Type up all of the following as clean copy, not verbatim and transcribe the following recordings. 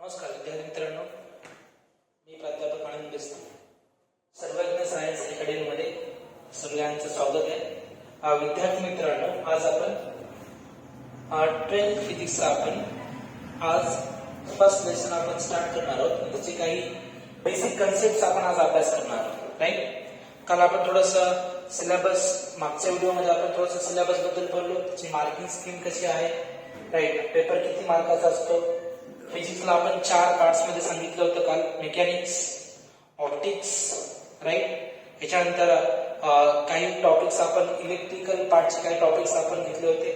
नमस्कार विद्यार्थी मित्रांनो, मी प्राध्यापक आनंद बेस्ते, सर्वज्ञ सायन्स अकॅडमीमध्ये सगळ्यांचं स्वागत आहे. विद्यार्थी मित्रांनो, आज आपण 12th फिजिक्सचा आज फर्स्ट लेसन आपण स्टार्ट करणार आहोत. त्याचे काही बेसिक कन्सेप्ट्स आपण आज अभ्यास करणार आहोत. राईट, काल आपण थोडंसं सिलेबस, मागच्या व्हिडिओमध्ये आपण थोडंसं सिलेबस बद्दल बोललो, त्याची मार्किंग स्कीम कशी आहे. राईट, पेपर किती मार्काचा असतो. फिजिक्सला आपण 4 पार्ट्स मध्ये सांगितलं होतं काल, मेकॅनिक्स, ऑप्टिक्स, राईट. याच्यानंतर काही टॉपिक्स आपण इलेक्ट्रिकल पार्टचे काही टॉपिक्स आपण घेतले होते.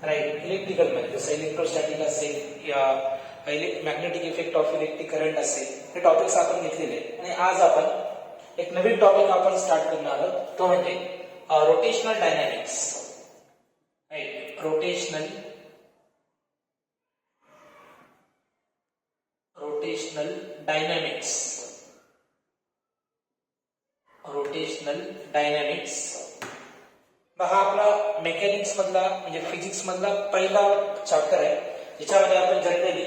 राईट, इलेक्ट्रिकल मध्ये जसं इलेक्ट्रोस्टॅटिक असेल या magnetic effect of electric current असेल, हे टॉपिक्स आपण घेतलेले. आणि आज आपण एक नवीन टॉपिक आपण स्टार्ट करणार आहोत, तो म्हणजे rotational dynamics. Right, rotational dynamics. Rotational dynamics हा आपला मेकॅनिक्स मधला म्हणजे फिजिक्स मधला पहिला चॅप्टर आहे, ज्याच्यामध्ये आपण जनरली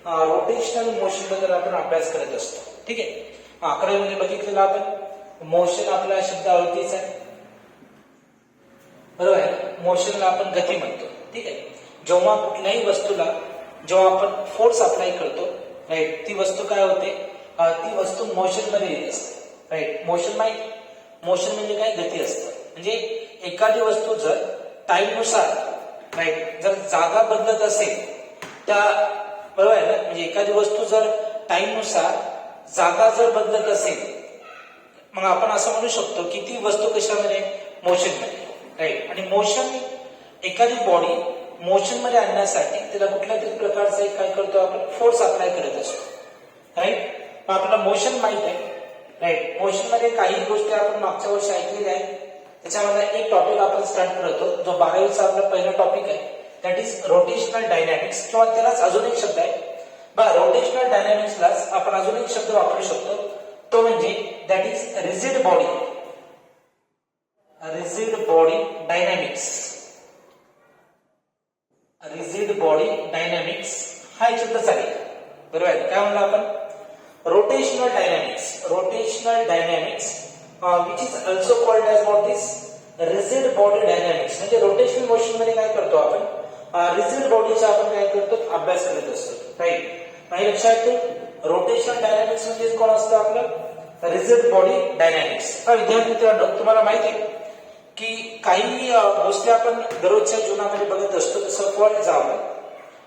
रोटेशनल मोशन बद्दल आपण अभ्यास करत असतो. ठीक आहे, 11वी मध्ये बघितलेलं आपण मोशन, आपला शब्द ओळखीचा आहे, बरोबर आहे. मोशनला आपण गती म्हणतो. ठीक आहे, जेव्हा कुठल्याही वस्तूला जेव्हा आपण फोर्स अप्लाय करतो, राईट, ती वस्तू काय होते, ती वस्तू मोशन मध्ये येत असते. राईट, मोशन म्हणजे काय, गती असतं. म्हणजे एखादी वस्तू जर टाइम नुसार, राईट, जर जागा बदलत असेल, त्या बरोबर आहे ना, म्हणजे एखादी वस्तू जर टाइम नुसार जागा जर बदलत असेल, मग आपण असं म्हणू शकतो की ती वस्तू कशामध्ये, मोशन मध्ये. राईट, आणि मोशन, एखादी बॉडी मोशन मध्ये आणण्यासाठी त्याला कुठल्या तरी प्रकारचा काय करतो आपण, फोर्स अप्लाय करत असतो. राईट, मग आपल्याला मोशन माहित आहे. राईट, मोशन मध्ये काही गोष्टी आपण मागच्या वर्षी ऐकलेल्या आहेत. त्याच्यामध्ये एक टॉपिक आपण स्टार्ट करतो, जो 12वीचा आपला पहिला टॉपिक आहे, दॅट इज रोटेशनल डायनॅमिक्स, किंवा त्यालाच अजून एक शब्द आहे बघा, रोटेशनल डायनॅमिक्सलाच आपण अजून एक शब्द वापरू शकतो, तो म्हणजे that is rigid body. Rigid body dynamics. Rigid body dynamics हा एक शब्द चालेल, बरोबर आहे. काय म्हणलं आपण, rotational dynamics. Rotational dynamics which is also called as what is rigid body dynamics. म्हणजे रोटेशनल मोशन मध्ये काय करतो आपण, रिजिड बॉडीचा आपण काय करतो, अभ्यास करत असतो. राईट, नाही लक्षात ठेव, रोटेशनल डायनॅमिक्स म्हणजे कोण असतं आपलं, रिजिड बॉडी डायनॅमिक्स. विद्यार्थी मित्रांनो, तुम्हाला माहिती आहे की काही गोष्टी आपण दररोजच्या जीवनामध्ये बघत असतो. जसं for example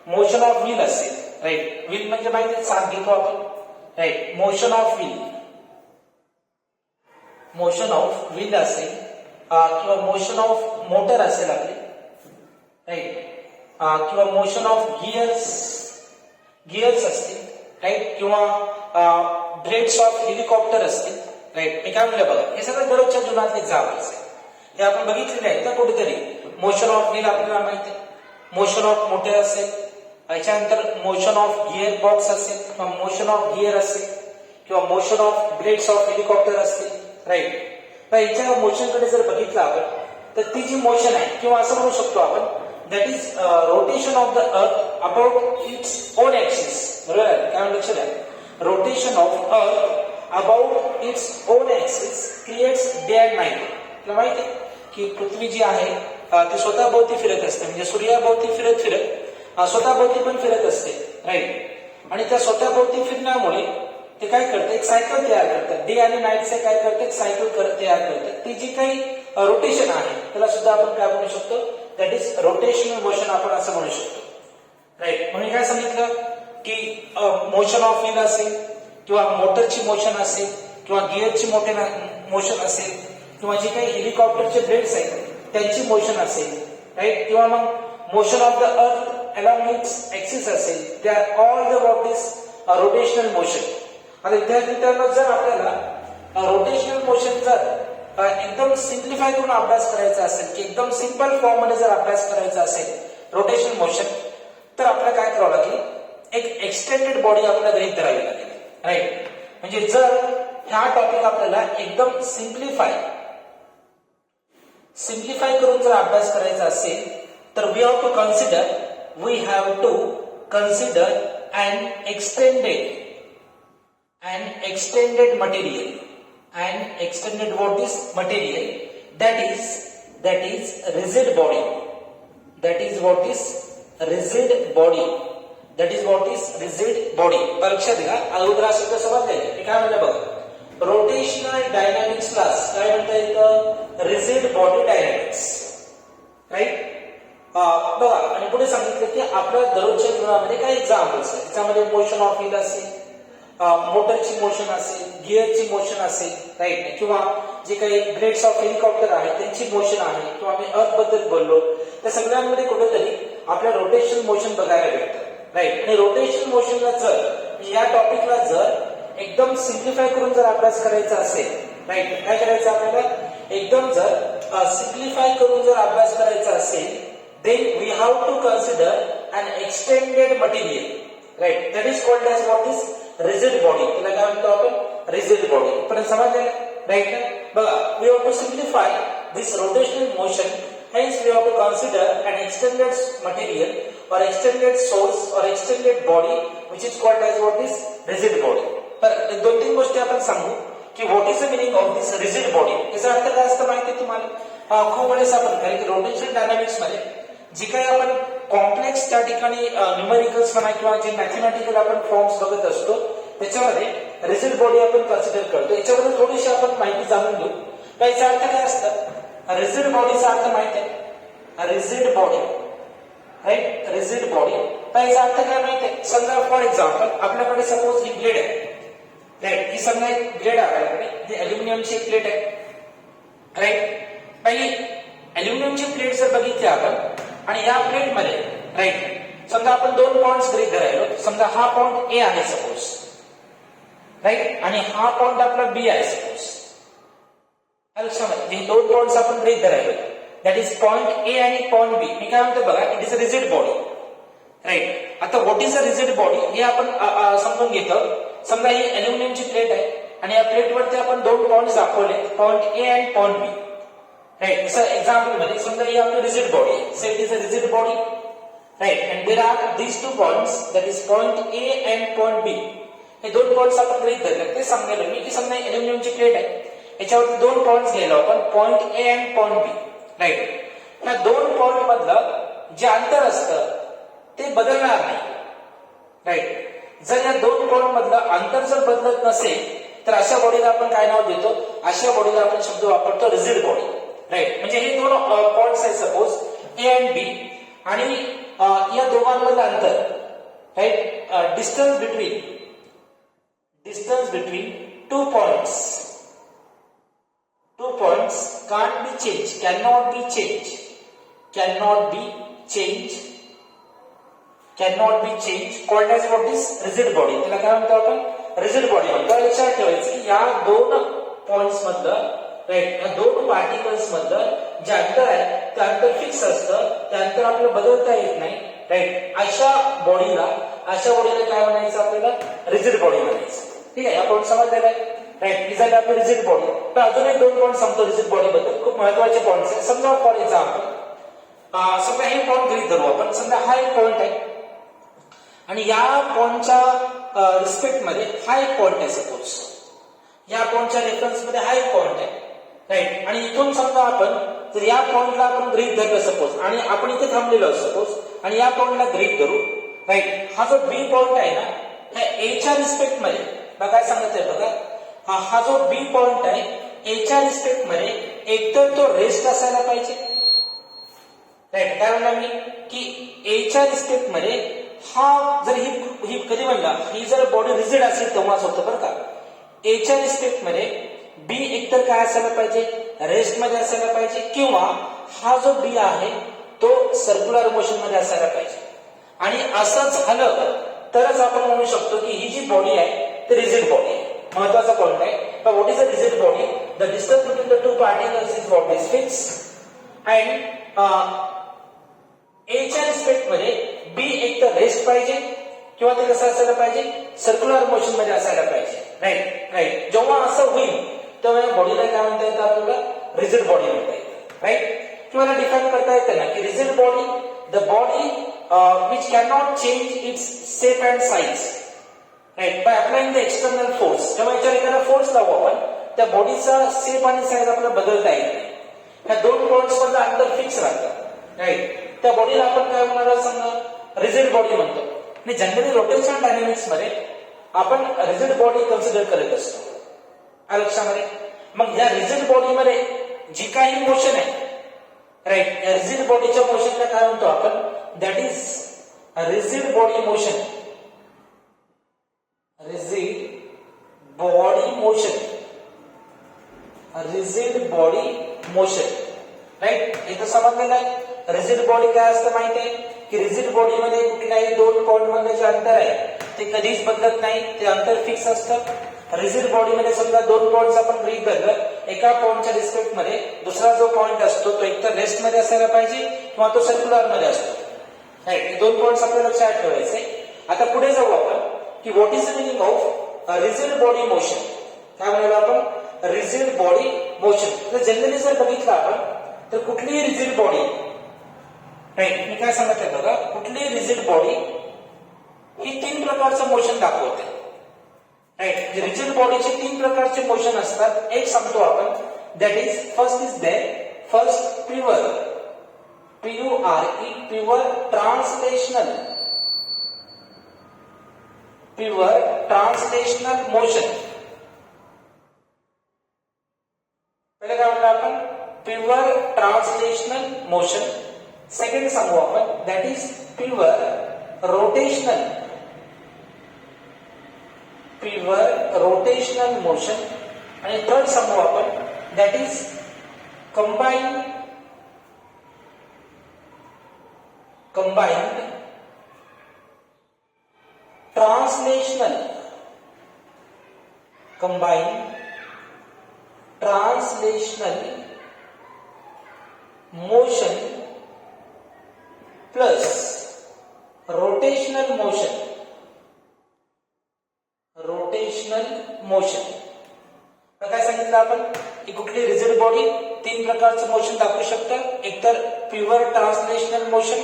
motion of wheel असेल. राईट, व्हील म्हणजे माहिती आहे, चाक घेतो आपण. Right, motion of wheel, motion of wheel असेल, किंवा मोशन ऑफ मोटर असेल आपली. राईट, किंवा मोशन ऑफ गिअर्स असतील. राईट, किंवा ब्रेड्स ऑफ हेलिकॉप्टर असतील. राईट, मी काय म्हणलं बघा, हे सगळं दररोजच्या जीवनातले एक्झाम्पल्स आहेत. हे आपण बघितलेले आहेत का कुठेतरी. मोशन ऑफ व्हील आपल्याला माहिती आहे, मोशन ऑफ मोटर असेल, याच्यानंतर मोशन ऑफ गिअर बॉक्स असेल, किंवा मोशन ऑफ गिअर असेल, किंवा motion of breads of helicopter असतील. राईट, तर याच्या मोशन कडे जर बघितलं आपण, तर ती जी मोशन आहे, किंवा असं म्हणू शकतो आपण, that is rotation of the अर्थ अबाउट इट्स ओन ऍक्सिस. बरोबर आहे, काय लक्षात आहे, rotation of earth about its own axis creates day and night. आपल्याला माहिती आहे की पृथ्वी जी आहे ती स्वतःभोवती फिरत असते, म्हणजे सूर्याभोवती फिरत स्वतःभोवती पण फिरत असते. राईट, आणि त्या स्वतःभोवती फिरण्यामुळे ते काय करते, एक सायकल तयार करतात. डे आणि नाईटचे काय करते, एक सायकल तयार करतात. ती जी काही रोटेशन आहे, त्याला सुद्धा आपण काय म्हणू शकतो, दॅट इज रोटेशनल मोशन, आपण असं म्हणू शकतो. राईट, म्हणून काय सांगितलं की मोशन ऑफ व्हील असेल, किंवा मोटरची मोशन असेल, किंवा गिअरची मोशन असेल, किंवा जे काही हेलिकॉप्टरचे ब्लेड्स आहेत त्यांची मोशन असेल. राईट, किंवा मग motion of the earth along its axis असेल, they are all the what is rotational motion. आता विद्यार्थी मित्रांनो, जर आपल्याला रोटेशनल मोशन जर एकदम सिम्प्लिफाय करून अभ्यास करायचा असेल, की एकदम सिंपल फॉर्म मध्ये जर अभ्यास करायचा असेल रोटेशनल मोशन, तर आपल्याला काय करावं लागेल, एक एक्सटेंडेड बॉडी आपल्याला गृहीत धरावी लागेल. राईट, म्हणजे जर हा टॉपिक आपल्याला एकदम सिम्प्लिफाय करून जर अभ्यास करायचा असेल, तर we have to consider an extended material, what is material that is rigid body, परीक्षा दिला अगोदर शब्द समजले मी काय म्हणलं बघा रोटेशनल डायनामिक्स क्लास काय म्हणता येतं रिजिड बॉडी डायनामिक्स राईट बघा आणि पुढे सांगितलं की आपल्या दररोजच्या जीवनामध्ये काय एक्झाम्पल्स आहेत त्याच्यामध्ये मोशन ऑफ व्हील असेल मोटरची मोशन असेल गिअरची मोशन असेल राईट किंवा जे काही ब्लेड्स ऑफ हेलिकॉप्टर आहेत त्यांची मोशन आहे किंवा आम्ही अर्थ बद्दल बोललो त्या सगळ्यांमध्ये कुठेतरी आपल्या रोटेशनल मोशन बघायला भेटतं राईट आणि रोटेशनल मोशनला जर या टॉपिकला जर एकदम सिम्प्लिफाय करून जर अभ्यास करायचा असेल राईट काय करायचं आपल्याला एकदम जर सिम्प्लिफाय करून जर अभ्यास करायचा असेल then we have to consider an extended material right that is called as what is rigid body त्याला काय म्हणतो आपण rigid body पण समजलं राईट बघा we have to simplify this rotational motion hence we have to consider an extended material or extended source or extended body which is called as what is rigid body तर दोन तीन गोष्टी आपण सांगू की what is the meaning of this rigid body याचा अर्थ काय असतं माहिती आहे तुम्हाला खूप वेळेस आपण कारण की रोटेशनल डायनामिक्स मध्ये जे काही आपण कॉम्प्लेक्स त्या ठिकाणी न्यूमेरिकल्स म्हणा किंवा जे मॅथमॅटिकल आपण फॉर्म्स बघत असतो त्याच्यामध्ये रिजिड बॉडी आपण कन्सिडर करतो याच्याबद्दल थोडीशी आपण माहिती जाणून घेऊ याचा अर्थ काय असतं रिजिड बॉडीचा अर्थ माहिती आहे rigid body right rigid body याचा अर्थ काय माहिती आहे समजा फॉर एक्झाम्पल आपल्याकडे सपोज ही ब्लेड आहे राईट ही समजा एक ब्लेड आहे आपल्याकडे ही अल्युमिनियमची एक प्लेट आहे राईट काही अल्युमिनियमची प्लेट जर बघितली आपण आणि या प्लेट मध्ये राईट समजा आपण दोन पॉइंट्स गृहीत धरायलो समजा हा पॉइंट ए आहे सपोज राईट आणि हा पॉइंट आपला बी आहे सपोज लक्षामध्ये दोन पॉइंट्स आपण गृहीत धरायलो दॅट इज पॉइंट ए आणि पॉइंट बी मी काय म्हणतो बघा it is a rigid body right आता what is a rigid body हे आपण समजून घेतो समजा ही अल्युमिनियमची प्लेट आहे आणि या प्लेटवरती आपण दोन पॉइंट्स दाखवले पॉइंट ए आणि पॉइंट बी right so example मध्ये समजा ही आपली रिजिड बॉडी आहे so it is a rigid body right and there are these two points that is point A and point B हे दोन पॉइंट्स आपण गृहीत धरले ते सांगायला मी की समजा अल्युमिनियमची प्लेट आहे याच्यावरती दोन पॉइंट्स घ्यायला आपण point A and point B right या दोन पॉइंट मधलं जे अंतर असतं ते बदलणार नाही राईट जर या दोन पॉइंट मधलं अंतर जर बदलत नसेल तर अशा बॉडीला आपण काय नाव देतो अशा बॉडीला आपण शब्द वापरतो रिजिड बॉडी राईट म्हणजे हे दोन पॉइंट्स आहेत सपोज ए अँड बी आणि या दोघांमधलं अंतर right distance between two points can't be changed cannot be changed called as what is rigid body त्याला काय म्हणतो आपण रिजिड बॉडी म्हणतो लक्षात ठेवायचं की या दोन पॉइंट्स मधलं राईट या दोन पार्टिकल्स मधलं जे अंतर आहे ते अंतर फिक्स असतं ते अंतर आपल्याला बदलता येत नाही राईट अशा बॉडीला काय म्हणायचं आपल्याला रिजिड बॉडी म्हणायचं ठीक आहे या पॉइंट समजलेला आहे राईट ही झाली आपली रिजिड बॉडी तर अजून एक दोन पॉइंट सांगतो रिजिड बॉडी बद्दल खूप महत्वाचे पॉइंट्स आहेत समजा फॉर एक्झाम्पल समजा हे पॉइंट गृहीत धरू आपण समजा हा एक पॉइंट आहे आणि या पॉइंटच्या रिस्पेक्ट मध्ये हा एक पॉइंट आहे सपोज या पॉइंटच्या रेफरन्स मध्ये हा एक पॉइंट आहे राईट आणि इथून समजा आपण जर या पॉइंटला आपण गृहीत धरलं सपोज आणि आपण इथे थांबलेलो सपोज आणि या पॉइंटला गृहीत धरू राईट हा जो बी पॉइंट आहे ना ह्या एच्या रिस्पेक्ट मध्ये बघा काय सांगत आहे बघा हा जो बी पॉइंट आहे एच्या रिस्पेक्ट मध्ये एकतर तो रेस्ट असायला पाहिजे राईट काय म्हणला मी की एच्या रिस्पेक्ट मध्ये हा जर ही कधी म्हणला ही जर बॉडी रिजिड असेल तेव्हाच होतं बरं का एच्या रिस्पेक्ट मध्ये बी एकतर काय असायला पाहिजे रेस्ट मध्ये असायला पाहिजे किंवा हा जो बी आहे तो सर्क्युलर मोशन मध्ये असायला पाहिजे आणि असं झालं तरच आपण म्हणू शकतो की ही जी बॉडी आहे ती रिजिड बॉडी आहे महत्वाचा पॉइंट आहे what is a rigid body the distance between the two particles is what is fix and एच्या रिस्पेक्ट मध्ये बी एकतर रेस्ट पाहिजे किंवा ते कसं असायला पाहिजे सर्क्युलर मोशन मध्ये असायला पाहिजे राईट जेव्हा असं होईल तेव्हा या बॉडीला काय म्हणता येतं आपल्याला रिजिड बॉडी म्हणता येतं राईट किंवा डिफाईन करता येतं ना की rigid body the body which cannot change its shape and size, right, by applying the external force. जेव्हा याच्यावर एखादा फोर्स लावू आपण, त्या बॉडीचा शेप आणि साईज आपल्याला बदलता येत नाही. ह्या दोन पॉइंट्स मधलं अंतर फिक्स राहतं, राईट. त्या बॉडीला आपण काय म्हणणार समजा रिजिड बॉडी म्हणतो. आणि जनरली रोटेशनल डायनॅमिक्स मध्ये आपण रिजिड बॉडी कन्सिडर करत असतो. लक्षामध्ये मग या रिजिड बॉडीमध्ये जी काही मोशन आहे, राईट, या रिजिड बॉडीच्या मोशनला काय म्हणतो आपण, that is rigid body motion. Rigid body motion, rigid body motion, right. इथं समजलेलं आहे. रिजिड बॉडी काय असतं माहिती आहे की रिजिड बॉडी मध्ये कुठल्याही दोन पॉइंट मधले जे अंतर आहे ते कधीच बदलत नाही, ते अंतर फिक्स असतं. रिजिड बॉडी मध्ये समजा दोन पॉइंट्स आपण गृहीत धरलं, एका पॉइंटच्या रिस्पेक्ट मध्ये दुसरा जो पॉइंट असतो तो एकतर रेस्ट मध्ये असायला पाहिजे किंवा तो सर्क्युलर मध्ये असतो, राईट. हे दोन पॉइंट्स आपल्याला लक्षात ठेवायचे. आता पुढे जाऊ आपण की what is the meaning of rigid body motion. काय म्हणालो आपण, रिजिड बॉडी मोशन. तर जनरली जर बघितलं आपण तर कुठलीही रिजिड बॉडी, राईट, मी काय सांगितलं बघा, कुठलीही रिजिड बॉडी ही तीन प्रकारचं मोशन दाखवते, राईट. रिजिड बॉडीचे तीन प्रकारचे मोशन असतात. एक सांगतो आपण, that is first is pure, PURE, pure translational, pure translational motion. पहिले काय म्हणलं आपण, प्युअर ट्रान्सलेशनल मोशन. सेकंड सांगू आपण, that is pure rotational, pure rotational motion. आणि थर्ड सांगू आपण, that is combined translational, combined translational motion plus rotational motion, rotational motion. काय सांगितलं आपण की कुठली रिजिड बॉडी तीन प्रकारचं मोशन दाखवू शकतं. एकतर pure translational motion,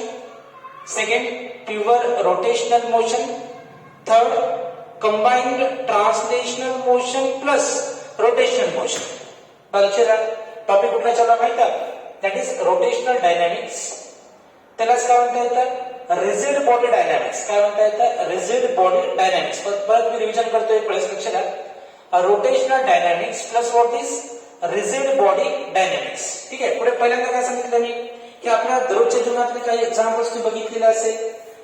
second pure rotational motion, third combined translational motion plus rotational motion. Topic कुठला चालू माहिती आहे, दॅट इज रोटेशनल डायनॅमिक्स. त्यालाच काय म्हणता येतं, रिजिड बॉडी डायनॅमिक्स. काय म्हणता येतं, रिजिड बॉडी डायनॅमिक्स. परत मी रिव्हिजन करतोय, प्लस लक्षात, rotational dynamics plus what is rigid body dynamics. ठीक आहे. पुढे पहिल्यांदा काय सांगितलं मी की आपल्या दररोजच्या जीवनातले काही एक्झाम्पल्स तुम्ही बघितलेले असेल,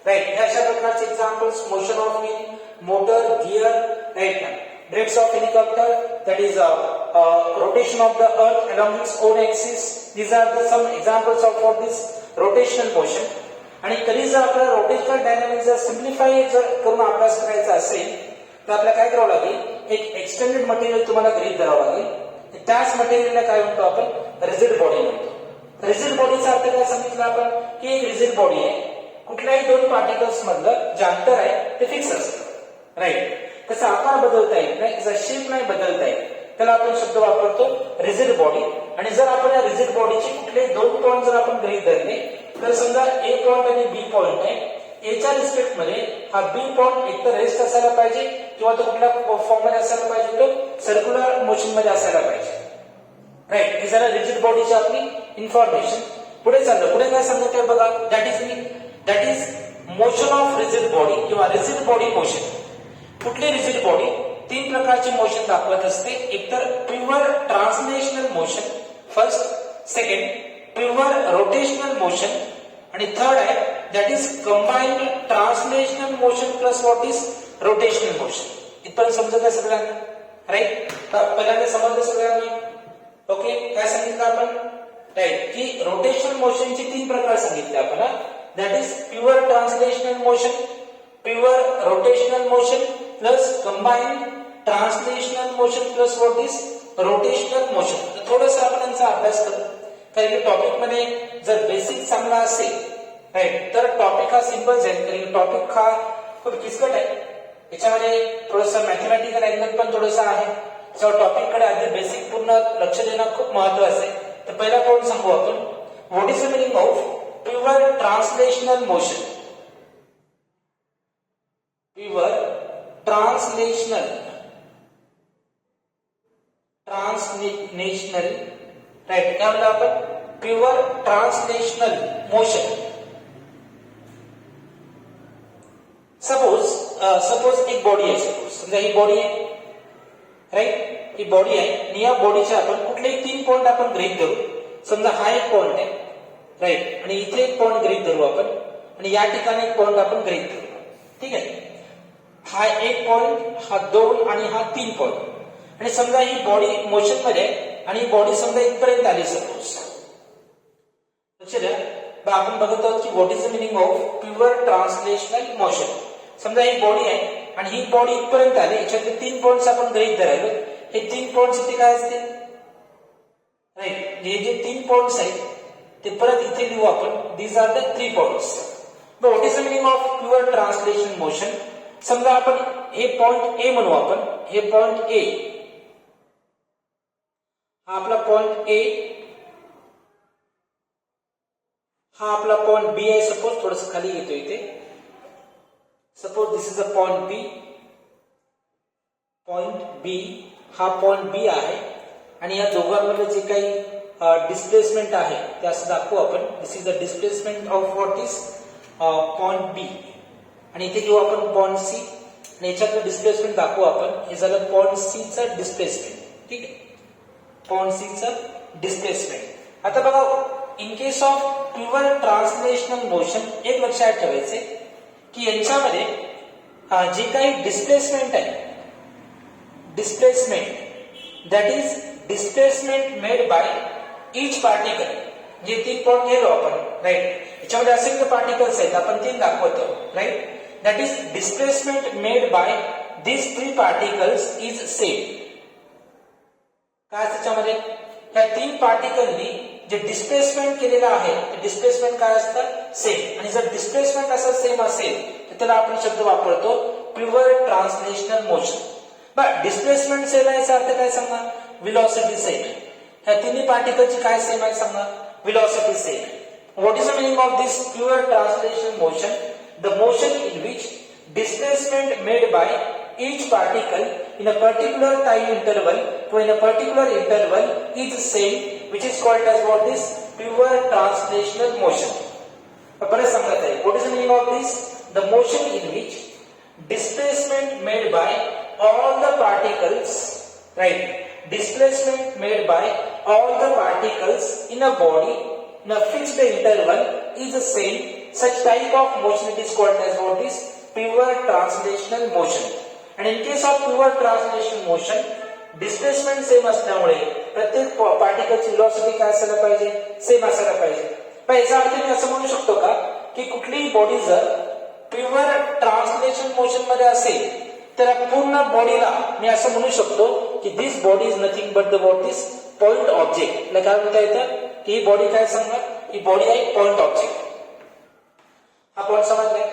राईट. अशा प्रकारचे examples, motion of wheel, motor, gear, right, blades of helicopter, that is rotation of the earth along its own axis. These are the some examples of what this rotational motion. आणि कधी जर आपल्याला rotational dynamics जर simplify जर करून अभ्यास करायचा असेल तर आपल्याला काय करावं लागेल, एक एक्सटेंडेड मटेरियल तुम्हाला गृहीत धरावं लागेल. त्याच मटेरियलला काय म्हणतो आपण, रिजिड बॉडी म्हणतो. रिजिड बॉडीचा अर्थ काय सांगितलं आपण की एक रिजिड बॉडी आहे, कुठल्याही दोन पार्टिकल्स मधलं जे अंतर आहे ते फिक्स असतं, राईट. त्याचा आकार बदलता येत नाही, त्याचा शेप नाही बदलता येत, त्याला आपण शब्द वापरतो रिजिड बॉडी. आणि जर आपण या रिजिड बॉडीचे कुठले दोन पॉइंट जर आपण गृहीत धरले तर समजा ए पॉइंट आणि बी पॉइंट आहे, एच्या रिस्पेक्ट मध्ये हा बी पॉइंट एकतर रेस्ट असायला पाहिजे किंवा तो कुठल्या फॉर्म मध्ये असायला पाहिजे, तो सर्क्युलर मोशन मध्ये असायला पाहिजे, राईट. हे झालं रिजिड बॉडीची आपली इन्फॉर्मेशन. पुढे चाललं, पुढे काय सांगत आहे बघा, that is motion of rigid body किंवा रिजिड बॉडी मोशन. कुठली रिजिड बॉडी तीन प्रकारचे मोशन दाखवत असते. एकतर pure translational motion first, second pure rotational motion आणि थर्ड आहे that is combined translational motion plus what is rotational motion. इथपर्यंत समजत आहे सगळ्यांना, राईट. पहिल्यांदा समजलं सगळ्यांना, ओके. काय सांगितलं आपण, राईट, की रोटेशनल मोशनचे तीन प्रकार सांगितले आपण, that is pure translational motion, pure rotational motion plus combined translational motion plus what is rotational motion. थोडंसं आपण त्यांचा अभ्यास करू, कारण की टॉपिक मध्ये जर बेसिक चांगला असेल, राईट, तर टॉपिक हा सिंपल जाईल. कारण टॉपिक हा खूप किचकट आहे, याच्यामध्ये थोडंसं मॅथमॅटिकल अँगल पण थोडंसं आहे. त्याच्यावर टॉपिक कडे आधी बेसिक पूर्ण लक्ष देणं खूप महत्वाचं आहे. तर पहिला पॉईंट सांगू आपण, what is the meaning of pure translational motion. Pure translational right, काय म्हणलं आपण? Pure translational motion. सपोज एक बॉडी आहे, समजा ही बॉडी आहे, राईट, ही बॉडी आहे आणि या बॉडीच्या आपण कुठलेही 3 पॉइंट आपण गृहीत धरू. समजा हा एक पॉइंट आहे, राईट, आणि इथे एक पॉइंट गृहीत धरू आपण आणि या ठिकाणी एक पॉइंट आपण गृहीत धरू. ठीक आहे, हा एक पॉइंट, हा 2 आणि हा 3 पॉइंट. आणि समजा ही बॉडी मोशन मध्ये आहे आणि ही बॉडी समजा इथपर्यंत आली. सपोज लक्ष द्या, आपण बघत आहोत की what is the meaning of pure translational motion. समजा ही बॉडी आहे आणि ही बॉडी इथपर्यंत आली, याच्यातले 3 पॉइंट्स आपण गृहीत धरायलो. हे 3 पॉइंट्स इथे काय असतील? राईट, हे जे 3 पॉइंट्स आहेत ते परत इथे लिहू आपण. These are the 3 points. What is the meaning of pure translation motion? समजा आपण हे पॉइंट ए म्हणू आपण, हे पॉइंट ए, हा आपला पॉइंट ए, हा आपला पॉइंट बी आहे. सपोज थोडस खाली घेतो इथे. Suppose this is a point B. Point B, हा पॉइंट बी आहे आणि या दोघांमध्ये जे काही डिस्प्लेसमेंट आहे ते असं दाखवू आपण. This is the displacement of what is point B. आणि इथे घेऊ आपण पॉइंट सी आणि याच्यातलं डिस्प्लेसमेंट दाखवू आपण. हे झालं पॉइंट सी चं डिस्प्लेसमेंट. ठीक आहे, पॉइंट सी चं डिस्प्लेसमेंट. आता बघा, in case of pure translational motion एक लक्षात ठेवायचे की यांच्यामध्ये जे काही डिस्प्लेसमेंट आहे, displacement that is displacement made bye each particle. जे 3 पॉइंट घेलो आपण, राईट, याच्यामध्ये असे पार्टिकल्स आहेत, आपण 3 दाखवतो, right. That is displacement made by this 3 particles is same. काय त्याच्यामध्ये या 3 पार्टिकलनी जे डिस्प्लेसमेंट केलेलं आहे ते डिस्प्लेसमेंट काय असतं? सेम. आणि जर डिस्प्लेसमेंट असं सेम असेल तर त्याला आपण शब्द वापरतो pure translational motion. But displacement same आहे याचा अर्थ काय सांगा? Velocity same. ह्या 3 पार्टिकलची काय सेम आहे सांगा? Velocity same. What is the meaning of this pure translational motion? The motion in which displacement made by each particle in a particular time interval to in a particular interval is same, which is called as what is pure translational motion. परत सांगत आहे, what is the meaning of this? The motion in which displacement made by all the particles, right? Displacement made by all the particles in a body in a fixed interval is the same. Such type of motion it is called as what is pure translational motion. And in case of pure translational motion, displacement same असल्यामुळे प्रत्येक पार्टिकलची velocity काय असायला पाहिजे? Same असायला पाहिजे. पण याचा अर्थ मी असं म्हणू शकतो का की कुठलीही बॉडी जर प्युअर ट्रान्सलेशन मोशन मध्ये असेल तर पूर्ण बॉडीला मी असं म्हणू शकतो की this body is nothing but the what is point object. काय म्हणता येतं की ही बॉडी काय सांगा? ही बॉडी आहे पॉइंट ऑब्जेक्ट. हा पॉइंट समजलाय?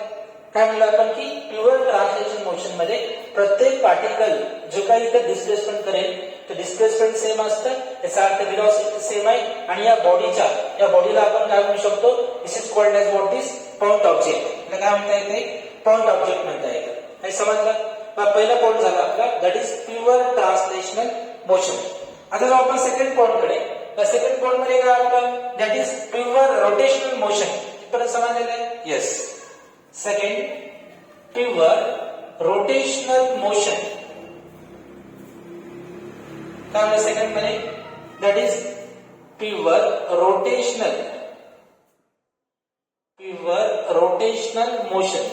काय म्हणलं आपण की प्युअर ट्रान्सलेशन मोशन मध्ये प्रत्येक पार्टिकल जो काही इथे डिस्प्लेसमेंट करेल ते डिस्प्लेसमेंट सेम असतं. याचा अर्थ व्हेलॉसिटी सेम आहे. आणि या बॉडीला आपण काय म्हणू शकतो? This is called as what is point object. काय म्हणता येते? पॉइंट ऑब्जेक्ट म्हणता येतं. हे समजलं? पहिला पॉइंट झाला आपला, that is pure translational motion. आता जाऊ आपण सेकंड पॉइंट कडे. सेकंड पॉइंट मध्ये काय आपलं? That is pure rotational motion. परत समजलेलं आहे? Yes. Second, pure rotational motion. काय म्हणलं सेकंड मध्ये? That is pure rotational motion.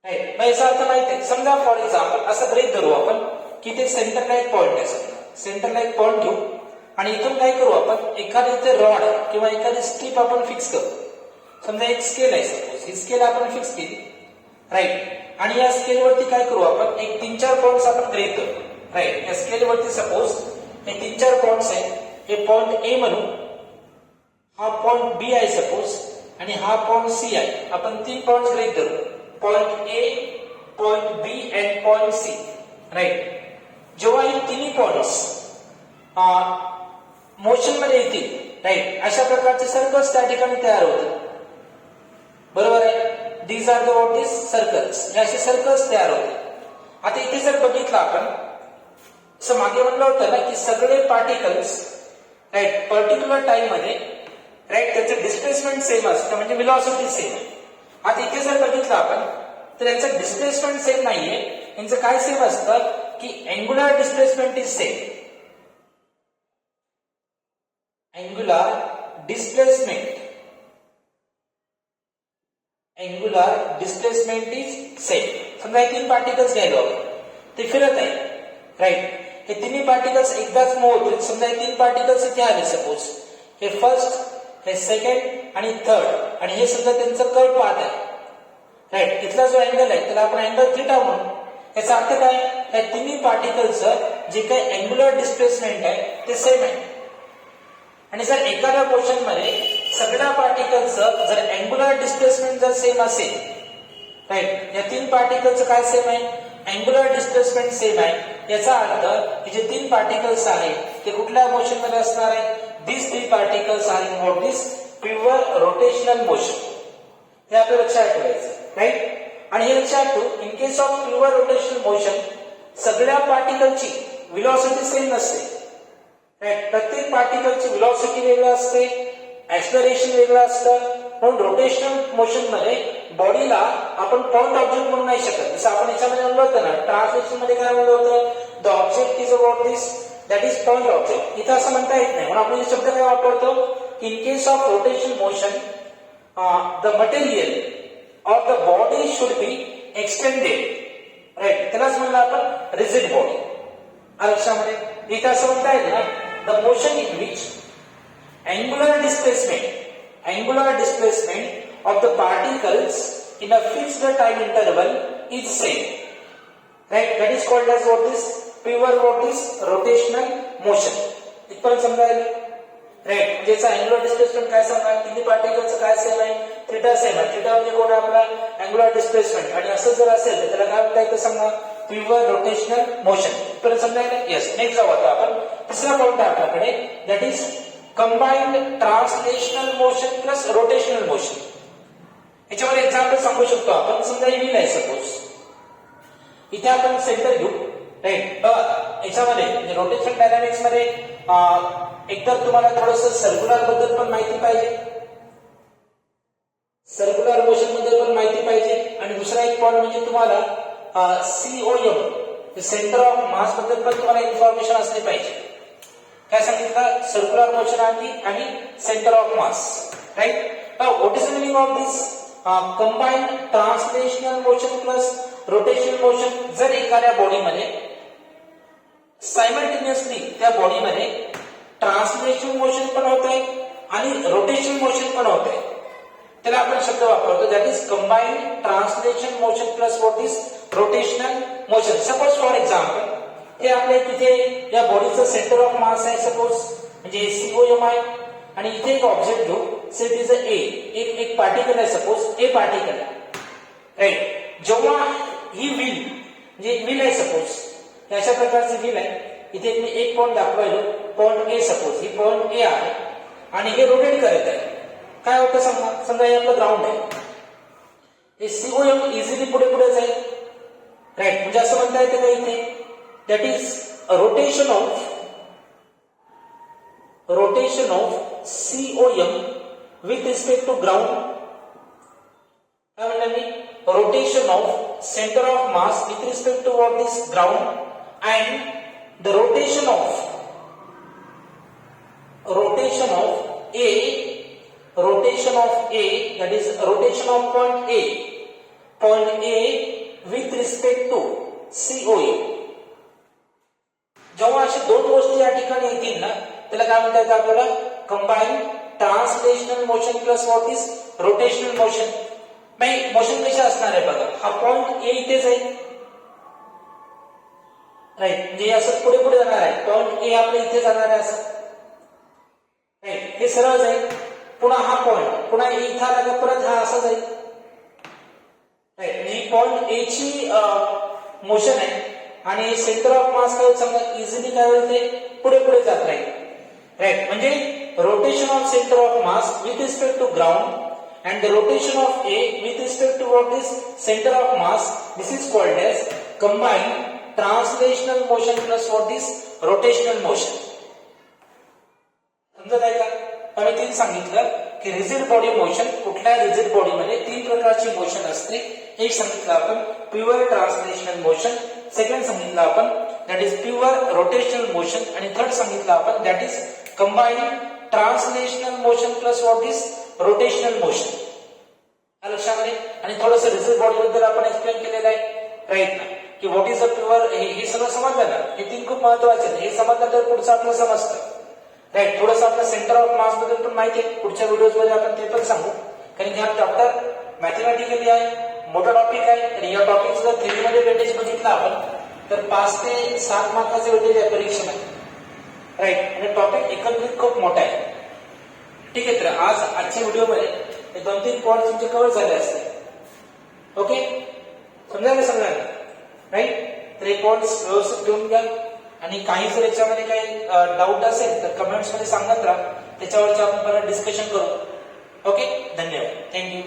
Right. याचा अर्थ माहिती आहे. समजा फॉर एक्झाम्पल असं गृहीत धरू आपण की ते सेंटरला एक पॉइंट आहे. समजा सेंटरला एक पॉइंट घेऊ आणि इथून काय करू आपण? एखादी इथे रॉड किंवा एखादी स्ट्रीप आपण फिक्स करू. समजा एक स्केल आहे, सपोज ही स्केल आपण फिक्स केली, राईट. आणि या स्केलवरती काय करू आपण? एक 3-4 पॉइंट्स आपण गृहीत करू, राईट. या स्केलवरती सपोज हे 3-4 पॉइंट्स आहेत. हे पॉइंट ए म्हणू, हा पॉइंट बी आहे सपोज, आणि हा पॉइंट सी आहे. आपण 3 पॉइंट्स गृहीत धरू, point A, point B and point C, right. जेव्हा हे तिन्ही पॉइंट्स मोशन मध्ये येतील, राईट, अशा प्रकारचे सर्कल्स त्या ठिकाणी तयार होतील. बरोबर आहे? These are the what is circles. हे असे सर्कल्स तयार होते. आता इथे जर बघितलं आपण, असं मागे म्हणलं होतं ना की सगळे पार्टिकल्स राईट पर्टिक्युलर टाइम मध्ये राईट त्याचं डिस्प्लेसमेंट सेम असतं, म्हणजे व्हेलॉसिटी सेम. आता इथे जर बघितलं आपण तर यांचं डिस्प्लेसमेंट सेम नाहीये. यांचं काय सेम असतं की angular displacement is same. Angular displacement is same. समजा हे 3 पार्टिकल्स घ्यायला हवे, ते फिरत आहे राईट. हे तिन्ही पार्टिकल्स एकदाच मूव्ह होतील. समजा हे 3 पार्टिकल्स इथे आले, सपोज हे फर्स्ट, हे सेकंड आणि थर्ड, आणि हे सुद्धा त्यांचं कर्व पाथ आहे राईट. इथला जो अँगल आहे त्याला आपण अँगल थीटा म्हणू. याचा अर्थ काय, या तिन्ही पार्टिकलचं जे काही अँग्युलर डिस्प्लेसमेंट आहे ते सेम आहे. आणि जर एखाद्या क्वेश्चन मध्ये सगळ्या पार्टिकलचं जर अँग्युलर डिस्प्लेसमेंट जर सेम असेल राईट, या 3 पार्टिकलचं काय सेम आहे, अँग्युलर डिस्प्लेसमेंट सेम आहे, याचा अर्थ हे जे 3 पार्टिकल्स आहेत ते कुठल्या मोशन मध्ये असणार आहे, these 3 particles are in what is pure rotational motion. हे आपल्या लक्षात ठेवायचं राईट. आणि हे लक्षात ठेवू, in case of pure rotational motion सगळ्या पार्टिकलची व्हेलॉसिटी सेम नसते राईट. प्रत्येक पार्टिकलची व्हेलॉसिटी वेगळं असते, ऍक्सलरेशन वेगळं असतं. म्हणून रोटेशनल मोशन मध्ये बॉडीला आपण पॉइंट ऑब्जेक्ट म्हणू नाही शकत. जसं आपण याच्यामध्ये म्हणलं होतं ना, ट्रान्सलेशन मध्ये काय म्हणलं होतं, the object is about this, that is point object. इथं असं म्हणता येत नाही. म्हणून आपण शब्द काय वापरतो, in case of rotation motion the material or the body should be extended right. त्यालाच म्हणलं आपण रिजिड बॉडी. लक्षामध्ये इथे असं म्हणता येईल ना, the motion in which angular displacement of the particles in a fixed time interval is same right. That is called as what is pure what is rotational motion. इथपर्यंत समजायला राईट. ज्याचा angular displacement काय सांगा, तिन्ही पार्टिकलचं काय same आहे, theta same आहे. Theta म्हणजे कोण आहे आपला अँग्युलर डिस्प्लेसमेंट. आणि असं जर असेल तर त्याला काय म्हणता येतं सांगा, प्युअर रोटेशनल मोशन. इथपर्यंत समजायला. येस. नेक्स्ट जाऊ आता आपण तिसरा पॉईंट आहे आपल्याकडे, that is combined translational motion plus rotational motion. याच्यावर एक्झाम्पल सांगू शकतो आपण. समजा ही व्हील आहे सपोज, इथे आपण सेंटर घेऊ राईट. याच्यामध्ये रोटेशनल डायनामिक्स मध्ये एकतर तुम्हाला थोडंसं सर्क्युलर बद्दल पण माहिती पाहिजे, सर्क्युलर मोशन बद्दल पण माहिती पाहिजे, आणि दुसरा एक पॉइंट म्हणजे तुम्हाला COM सेंटर ऑफ मास बद्दल पण तुम्हाला इन्फॉर्मेशन असली पाहिजे. काय सांगितलं, सर्क्युलर मोशन आणि centre of mass right. What is the meaning of this combined translational motion plus rotational motion. जर एखाद्या बॉडीमध्ये सायमल्टेनियसली त्या बॉडीमध्ये ट्रान्सलेशन मोशन पण होत आहे आणि रोटेशन मोशन पण होत आहे, त्याला आपण शब्द वापरतो, that is combined translation motion plus what is rotational motion. Suppose for example, हे आपल्या तिथे या बॉडीचं सेंटर ऑफ मास आहे सपोज, म्हणजे COM आहे, आणि इथे एक ऑब्जेक्ट घेऊ, से इट इज एक पार्टिकल आहे सपोज, ए पार्टिकल राईट. जेव्हा ही व्हील म्हणजे व्हील आहे सपोज, अशा प्रकारची व्हील आहे, इथे मी एक पॉइंट दाखवायलो, पॉइंट ए सपोज, ही पॉइंट ए आहे आणि हे रोटेट करत आहे. काय होतं समजा हे आपलं ग्राउंड आहे, हे COM इझिली पुढे जाईल राईट. म्हणजे असं म्हणता येतं का इथे, that is rotation of COM with respect to ground. काय म्हणलं मी, rotation of centre of mass with respect to what this ground, and the rotation of A, that is rotation of point A with respect to COA. जेव्हा अशा दोन गोष्टी या ठिकाणी येतील ना, त्याला काय म्हणता येतं आपल्याला, combined translational motion plus what is rotational motion. Motion कशी असणार आहे बघा, हा पॉइंट ए इथेच आहे राईट, म्हणजे असं पुढे जाणार आहे, पॉइंट ए आपल्या इथे जाणार आहे असं राईट. हे सरळ जाईल, पुन्हा हा पॉइंट पुन्हा इथं आला का परत हा असा जाईल राईट. म्हणजे ही पॉइंट ए ची मोशन आहे आणि सेंटर ऑफ मास काय समजा इझिली काय होईल, ते पुढे जात राहील राईट. म्हणजे rotation of centre of mass with respect to ground and the rotation of A with respect to what is center of mass, this is called as combined translational motion plus what is rotational motion. समजत आहे का? मी तीन सांगितलं की rigid body motion, कुठल्या rigid body मध्ये तीन प्रकारची मोशन असते. एक सांगितलं आपण प्युअर ट्रान्सलेशनल मोशन, सेकंड सांगितलं आपण that is pure rotational motion, आणि थर्ड सांगितलं आपण that is combined translational motion plus what is rotational motion. लक्षात आले? आणि थोडंसं रिजिड बॉडी बद्दल आपण एक्सप्लेन केलेलं आहे, राईट ना, की व्हॉट इज अ प्युअर, हे सगळं समजलं ना. हे तीन खूप महत्वाचे आहेत. हे समजलं तर पुढचं आपलं समजतं, राईट. थोडंसं आपलं सेंटर ऑफ मास बद्दल पण माहिती आहे, पुढच्या व्हिडिओज मध्ये आपण ते पण सांगू, कारण हा चॅप्टर मॅथमॅटिकली आहे, मोठा टॉपिक आहे. आणि या टॉपिकचं जर थेरीमध्ये वेटेज बघितलं आपण तर 5 ते 7 मार्काचे वेटेज आहे परीक्षेमध्ये, राईट. आणि टॉपिक एकंदरीत खूप मोठा आहे. ठीक आहे, तर आजच्या व्हिडिओमध्ये हे 2-3 पॉईंट तुमचे कव्हर झाले असते. ओके, समजायला राईट. तर हे पॉईंट्स व्यवस्थित घेऊन घ्या, आणि काही जर याच्यामध्ये काही डाऊट असेल तर कमेंट्स मध्ये सांगत राहा, त्याच्यावरती आपण परत डिस्कशन करू. ओके, धन्यवाद, थँक्यू.